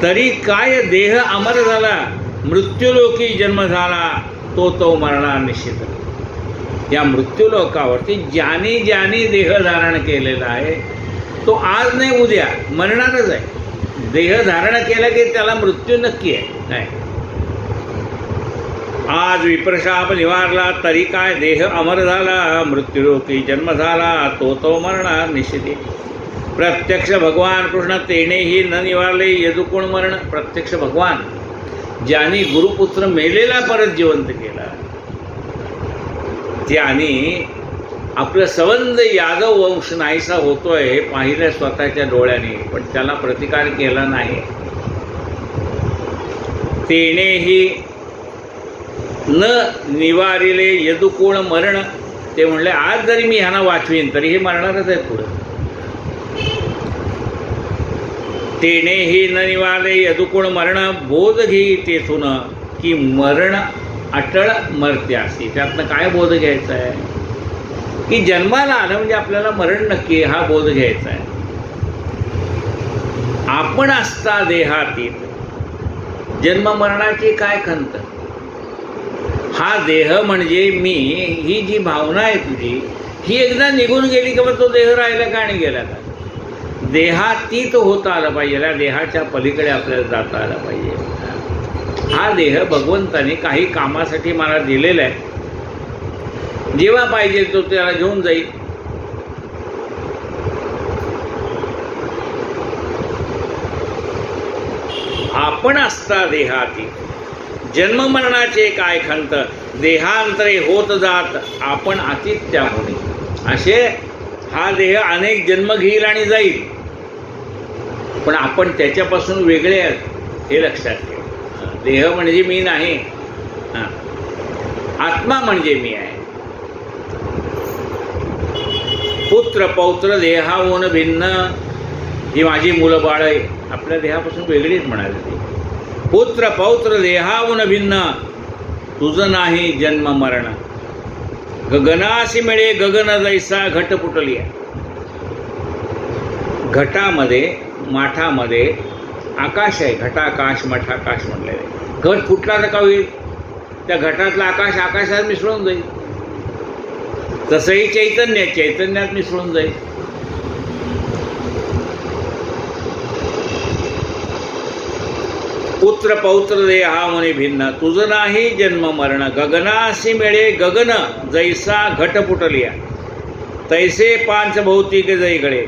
तरी काय देह अमर झाला, मृत्यूलोकी जन्म झाला तो मरणार निश्चित. या मृत्यूलोकावरती ज्याने ज्याने देह धारण केलेला आहे तो आज नाही उद्या मरणारच आहे. देह धारण केला की त्याला मृत्यू नक्की आहे. नाही, आज विप्रशाप निवारला तरी काय देह अमर झाला, मृत्यूलोकी जन्म झाला तो मरणार निश्चित. प्रत्यक्ष भगवान कृष्ण तेनेही न निवारले यदुकोण मरण. प्रत्यक्ष भगवान ज्याने गुरुपुत्र मेलेला परत जिवंत केला, त्याने आपलं संबंध यादव वंश नाहीसा होतोय हे पाहिलं स्वतःच्या डोळ्याने, पण त्याला प्रतिकार केला नाही. तेनेही न निवारिले यदुकोण मरण. ते म्हणले आज जरी मी ह्यांना वाचवीन तरी हे मरणारच आहे पुढं. तेनेही न निवारले यदुकोण मरण. बोध घे तेथून की मरण अटळ मर्त्यासी. त्यातनं काय बोध घ्यायचा आहे की जन्माला आलं म्हणजे आपल्याला मरण नक्की, हा बोध घ्यायचा आहे. आपण असता देहातीत, जन्म मरणाची काय खंत. हा देह म्हणजे मी, ही जी भावना आहे तुझी, ही एकदा निघून गेली की मग तो देह राहिला का आणि गेला का? देहातीत होता आला पाहिजे, या देहाच्या पलीकडे आपल्याला जाता आलं पाहिजे. हा देह भगवंताने काही कामासाठी मला दिलेला आहे, जेव्हा पाहिजे तो त्याला घेऊन जाईल. आपण असता देहाती, जन्म मरणाचे काय खंत, देहांतरे होत जात आपण अतीत त्यामुळे. असे हा देह अनेक जन्म घेईल आणि जाईल, पण आपण त्याच्यापासून वेगळे आहेत हे लक्षात ठेव. देह म्हणजे मी नाही, आत्मा म्हणजे मी आहे. पुत्र पौत्र देहाहून भिन्न. ही माझी मुलं बाळ आहे, आपल्या देहापासून वेगळीच म्हणाली ती. पुत्र पौत्र देहाहून भिन्न, तुझं नाही जन्म मरण. गगनासी मिळे गगन जैसा घट फुटली. घटामध्ये माठामध्ये आकाश आहे, घटाकाश मठाकाश म्हणलेलं आहे. घट फुटला तर का होईल? त्या घटातलं आकाश आकाशात मिसळून जाईल. तसंही चैतन्य चैतन्यात मिसळून जाईल. पुत्र पौत्र देहामुने भिन्न, तुझं नाही जन्म मरण. गगनासी मिळे गगन जैसा घट फुटलिया, तैसे पांच भौतिक जैगळे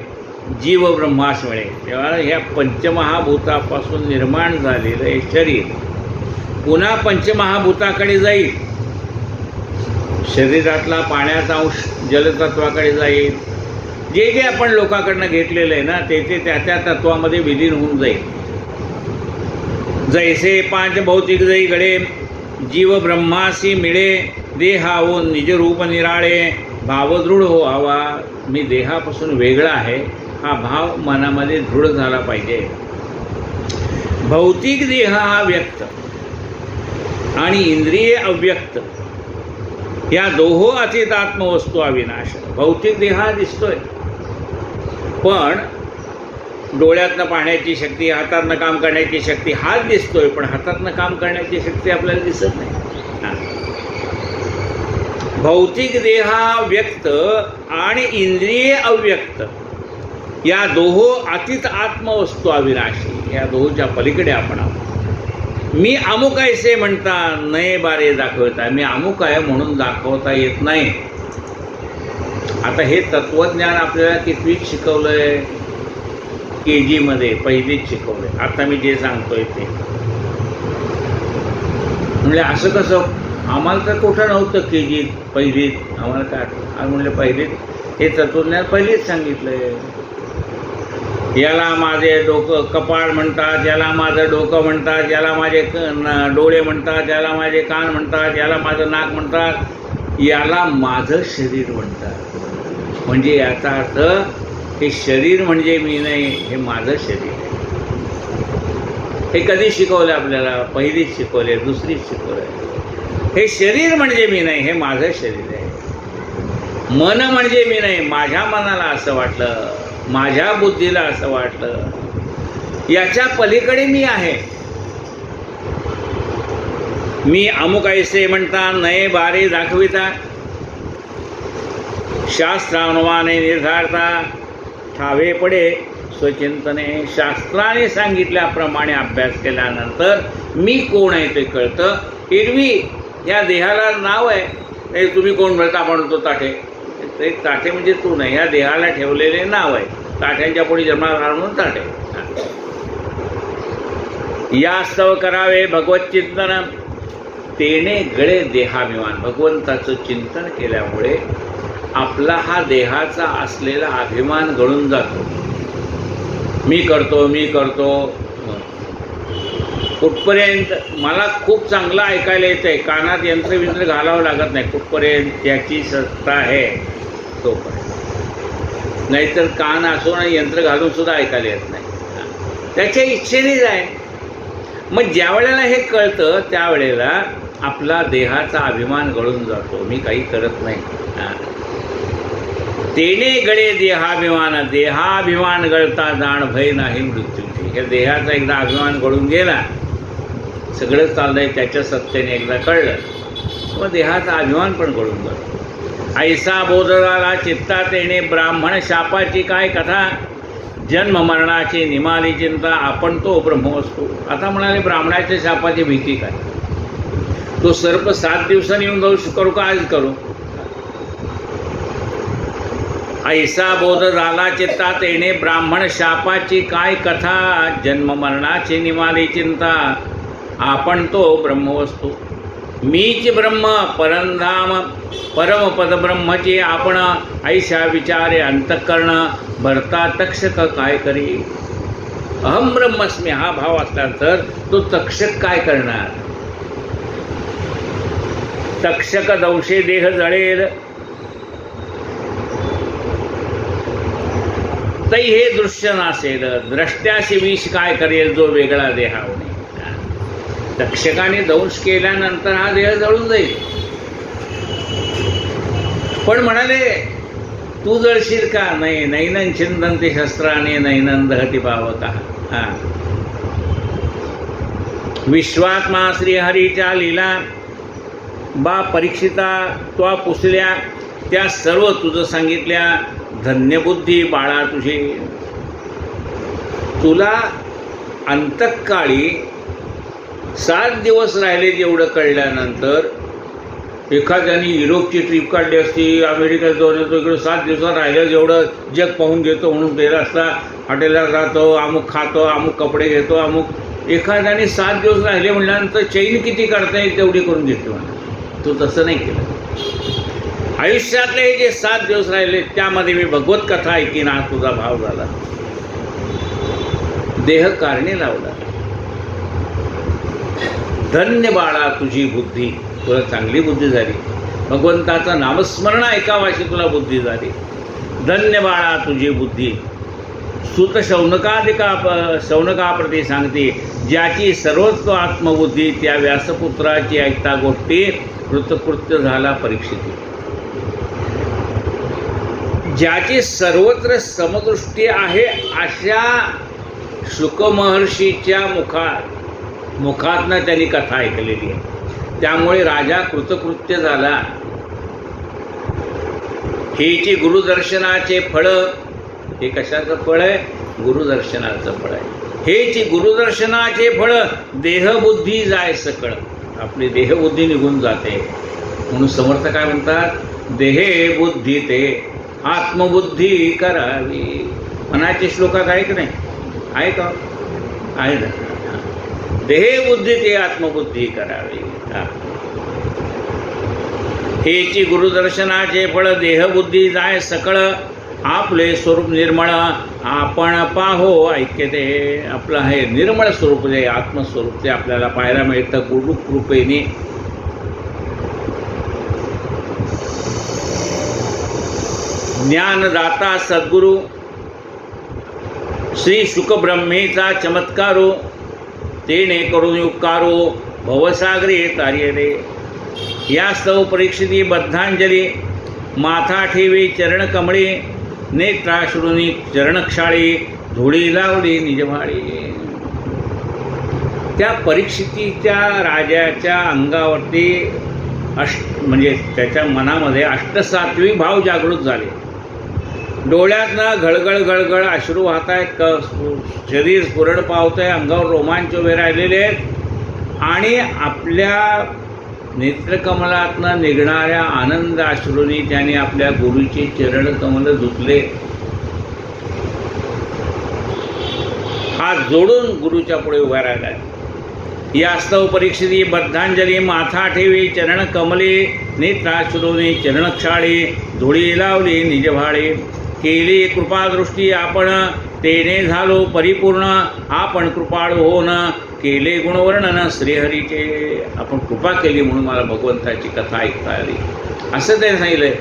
जीव ब्रह्मास मिळे. तेव्हा ह्या पंचमहाभूतापासून निर्माण झालेलं हे शरीर पुन्हा पंचमहाभूताकडे जाईल. शरीरातला पाण्याचा अंश जलतत्वाकडे जाईल. जे जे आपण लोकांकडनं घेतलेलं आहे ना ते त्या त्या तत्वामध्ये विलीन होऊन जाईल. जैसे पांच भौतिक जैगळे जीव ब्रह्मासी मिळे, देहावो निजरूप निराळे. भावदृढ हो हवा, मी देहापासून वेगळा आहे हा भाव मनामध्ये दृढ झाला पाहिजे. भौतिक देह हा व्यक्त आणि इंद्रिय अव्यक्त या दोहो अतीत आत्मवस्तू अविनाश. भौतिक देह हा दिसतोय, पण डोळ्यातनं पाहण्याची शक्ती, हातातनं काम करण्याची शक्ती हाच दिसतोय, पण हातातनं काम करण्याची शक्ती आपल्याला दिसत नाही. भौतिक देहा व्यक्त आणि इंद्रिय अव्यक्त या दोहो अतीत आत्मवस्तू अविनाशी. या दोहोच्या पलीकडे आपण आहोत. मी अमुक ऐसे म्हणता नये बारे दाखवता. मी अमुक आहे म्हणून दाखवता येत नाही. आता हे तत्वज्ञान आपल्याला कितवीत शिकवलंय? KG मध्ये पहिलीच शिकवलंय. आता मी जे सांगतोय ते म्हणले असं कसं, आम्हाला तर कुठं नव्हतं KG पहिलीत, आम्हाला काय म्हणले पहिलीत हे तत्वज्ञान पहिलीच सांगितलंय. याला माझे डोकं कपाळ म्हणतात, याला माझं डोकं म्हणतात, याला माझे डोळे म्हणतात, याला माझे कान म्हणतात, याला माझं नाक म्हणतात, याला माझं शरीर म्हणतात. म्हणजे याचा अर्थ हे शरीर म्हणजे मी नाही, हे माझं शरीर आहे. हे कधी शिकवलं आपल्याला? पहिलीच शिकवले, दुसरीच शिकवलंय. हे शरीर म्हणजे मी नाही, हे माझं शरीर आहे. मन म्हणजे मी नाही, माझ्या मनाला असं वाटलं, माझ्या बुद्धीला असं वाटलं, याच्या पलीकडे मी आहे. मी अमुक ऐसे म्हणता, नये बारे दाखविता, शास्त्रानुमाने निर्धारता, ठावे पडे स्वचिंतने. शास्त्राने सांगितल्याप्रमाणे अभ्यास केल्यानंतर मी कोण आहे ते कळतं. एरवी या देहाला नाव आहे, तुम्ही कोण म्हणता म्हणतो ताठे, ते ताठे म्हणजे तू नाही, या देहाला ठेवलेले नाव आहे. ताठ्यांच्या पुढे जन्माला म्हणून ताठे. यास्तव करावे भगवत चिंतन, तेने गळे देहाभिमान. भगवंताचं चिंतन केल्यामुळे आपला हा देहाचा असलेला अभिमान गळून जातो. मी करतो, मी करतो. कुठपर्यंत मला खूप चांगलं ऐकायला येतं आहे, कानात यंत्रविंत्र घालावं लागत नाही, कुठपर्यंत याची सत्ता आहे तोपर्यंत. नाहीतर कान असो आणि यंत्र घालून सुद्धा ऐकायला येत नाही. त्याच्या इच्छेनेच आहे. मग ज्या वेळेला हे कळतं त्यावेळेला आपला देहाचा अभिमान गळून जातो, मी काही करत नाही. तेने गळे देहाभिमान, देहाभिमान गळता जाण भय नाही मृत्यूची. हे देहाचा एकदा अभिमान गळून गेला, सगळं चाललंय त्याच्या सत्तेने एकदा कळलं, मग देहाचा अभिमान पण गळून जातो. ऐसा बोध झाला चित्तात येणे, ब्राह्मण शापाची काय कथा, जन्म मरणाची निमाली चिंता, आपण तो ब्रह्म असतो. आता म्हणाले ब्राह्मणाच्या शापाची भीती काय, तो सर्प 7 दिवसांनी येऊन जाऊ करू का आज करू. ऐसा बोध झाला चित्तात येणे, ब्राह्मण शापाची काय कथा, जन्म मरणाची निमाली चिंता, आपण तो ब्रह्मवस्तू. मीच ब्रह्म परमधाम परमपद ब्रह्मचे आपण, ऐशा विचारे अंतःकरण, भरता तक्षक काय करी. अहम ब्रह्मस्मी हा भाव असल्यानंतर तो तक्षक काय करणार. तक्षक दंशे देह जळेल, तै हे दृश्य नसेल, द्रष्ट्याशी विष काय करेल जो वेगळा देहावणे. तक्षकाने दंश केल्यानंतर हा देह जळून जाईल. पण म्हणाले तू जळशील का, नाही. नैनन छिंदन्ति शस्त्राने नैनन दहति पावका. विश्वात्मा श्रीहरीच्या लीला बा परीक्षिता त्वा पुसल्या, त्या सर्व तुझं सांगितल्या. धन्यबुद्धी बाळा तुझी, तुला अंतकाळी 7 दिवस राहिले जेवढं कळल्यानंतर, एखाद्याने युरोपची ट्रिप काढली असती, अमेरिकेत जाऊन येतो, इकडे 7 दिवसात राहिलं जेवढं जग पाहून घेतो म्हणून गेला असता, हॉटेलला जातो, अमुक खातो, अमुक कपडे घेतो, अमुक. एखाद्याने 7 दिवस राहिले म्हणल्यानंतर चैन किती काढता येईल तेवढी करून घेतो म्हणा. तो तसं नाही केलं. आयुष्यातले हे जे 7 दिवस राहिले त्यामध्ये मी भगवत कथा ऐकीन हा तुझा भाव झाला. देह कारणे लावला. धन्य बाळा तुझी बुद्धी, तुला चांगली बुद्धी झाली. भगवंताचं नामस्मरण ऐकावाशी तुला बुद्धी झाली. धन्य बाळा तुझी बुद्धी. सुत शौनकाप्रती सांगते, ज्याची सर्वत्व आत्मबुद्धी, त्या व्यासपुत्राची ऐकता गोष्टी कृतकृत्य झाला परीक्षित. ज्याची सर्वत्र समदृष्टी आहे अशा शुकमहर्षीच्या मुखातनं त्यांनी कथा ऐकलेली आहे. त्यामुळे राजा कृतकृत्य झाला. हेची गुरुदर्शनाचे फळ, हे कशाचं फळ आहे? गुरुदर्शनाचं फळ आहे. हेची गुरुदर्शनाचे फळ, देहबुद्धी जाय सकळ. आपली देहबुद्धी निघून जाते. म्हणून समर्थ काय म्हणतात? देहे बुद्धी ते आत्मबुद्धी करावी. मनाचे श्लोकात आहे की नाही? आहे का? आहे ना. देहे बुद्धी ते आत्मबुद्धी करावी. हेची गुरुदर्शनाचे फळ देहबुद्धी जाय सकळ आपले स्वरूप निर्मळ आपण पाहो ऐक्यते. आपलं हे निर्मळ स्वरूप जे आत्मस्वरूप ते आपल्याला पाहायला मिळतं गुरु कृपेने. ज्ञानदाता सद्गुरु श्री शुकब्रह्मेचा चमत्कारो तेने करून उपकारो भवसागरे तार्य रे. यास्तव परीक्षिती बद्धांजली माथा ठेवी चरण कमळे नेत्राश्रुनी चरणक्षाळी धुळी लावली निजभाळी. त्या परीक्षितीच्या राजाच्या अंगावरती म्हणजे त्याच्या मनामध्ये अष्टसात्विक भाव जागृत झाले. डोळ्यातनं घळघळ घळघळ अश्रू वाहत आहेत, शरीर स्फुरण पावत आहे, अंगावर रोमांच उभे राहिलेले आहेत आणि आपल्या नेत्रकमलातनं निघणाऱ्या आनंद अश्रूंनी त्याने आपल्या गुरुचे चरण कमल धुतले. हात जोडून गुरुच्या पुढे उभा राहिला. यास्तव परीक्षिती बद्धांजली माथा ठेवी चरण कमले नेत्राश्रुनी चरणक्षाळी धुळी लावली निजभाळे. केली कृपादृष्टी आपण तेने झालो परिपूर्ण आपण कृपाळू होऊन केले गुणवर्णन श्रीहरीचे. आपण कृपा केली म्हणून मला भगवंताची कथा ऐकता आली असं त्याने सांगितलंय.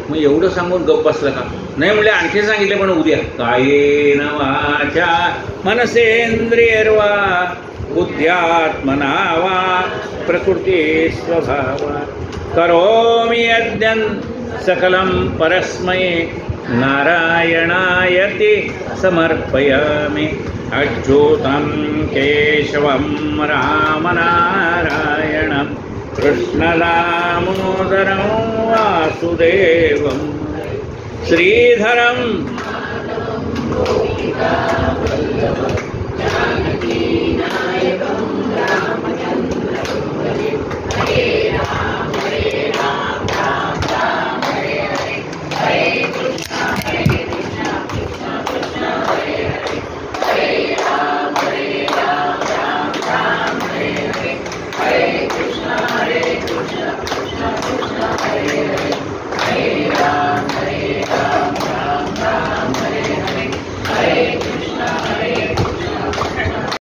मग एवढं सांगून गप्प बसलं का? नाही म्हणजे आणखी सांगितले पण उद्या कायेन वाचा मनसेंद्रियर्वा बुद्ध्यात्मना वा प्रकृती स्वभावा करोमि यज्ञं सकलं परस्मै नारायणायति समर्पयामि. अच्युतं केशवं रामनारायणं कृष्णदामोदरं वासुदेवं श्रीधरं